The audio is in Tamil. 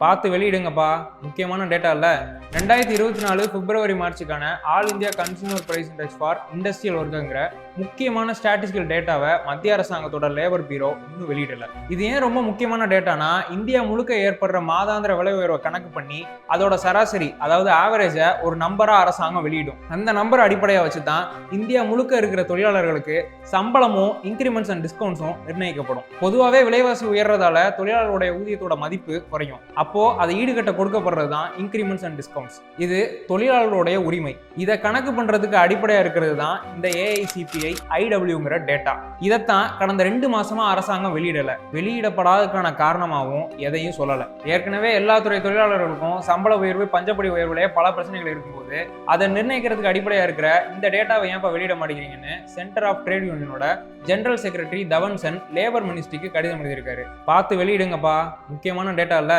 பார்த்து வெளியிடுங்கப்பா, முக்கியமான டேட்டா இல்ல. 2024 பிப்ரவரி மார்ச்சுக்கான all India consumer price index for industrial ஒர்க்குங்கிற முக்கியமான ஸ்டாட்டிஸ்டிக்கல் டேட்டாவை மத்திய அரசாங்கத்தோட லேபர் பீரோ இன்னும் வெளியிடல. இது ஏன் ரொம்ப முக்கியமான டேட்டானா, இந்தியா முழுக்க ஏற்படுற மாதாந்திர விலை உயர்வை கணக்கு பண்ணி அதோட சராசரி, அதாவது ஆவரேஜை ஒரு நம்பரா அரசாங்கம் வெளியிடும். அந்த நம்பர் அடிப்படையா வச்சுதான் இந்தியா முழுக்க இருக்கிற தொழிலாளர்களுக்கு சம்பளமும் இன்கிரிமெண்ட்ஸ் அண்ட் டிஸ்கவுண்ட்ஸும் நிர்ணயிக்கப்படும். பொதுவாகவே விலைவாசி உயர்றதால தொழிலாளர்களுடைய ஊதியத்தோட மதிப்பு குறையும். அப்போ அதை ஈடுகட்ட கொடுக்கப்படுறது தான் இன்கிரிமெண்ட்ஸ் அண்ட் டிஸ்கவுண்ட்ஸ். இது தொழிலாளர்களுடைய உரிமை. இதை கணக்கு பண்றதுக்கு அடிப்படையா இருக்கிறது தான் இந்த ஏஐசிபிஐ ஐடபிள்யூங்கிற டேட்டா. இதைத்தான் கடந்த 2 மாசமா அரசாங்கம் வெளியிடப்படாததுக்கான காரணமாகவும் எதையும் சொல்லல. ஏற்கனவே எல்லா துறை தொழிலாளர்களுக்கும் சம்பள உயர்வு, பஞ்சப்படி உயர்வுல பல பிரச்சனைகள் இருக்கும்போது அதை நிர்ணயிக்கிறதுக்கு அடிப்படையா இருக்கிற இந்த டேட்டாவை ஏன் வெளியிட மாட்டேங்கிறீங்கன்னு சென்டர் ஆஃப் ட்ரேட் யூனியனோட ஜெனரல் செக்ரட்டரி தவன்சன் லேபர் மினிஸ்ட்ரிக்கு கடிதம் எழுதியிருக்காரு. பார்த்து வெளியிடுங்கப்பா, முக்கியமான டேட்டா இல்ல.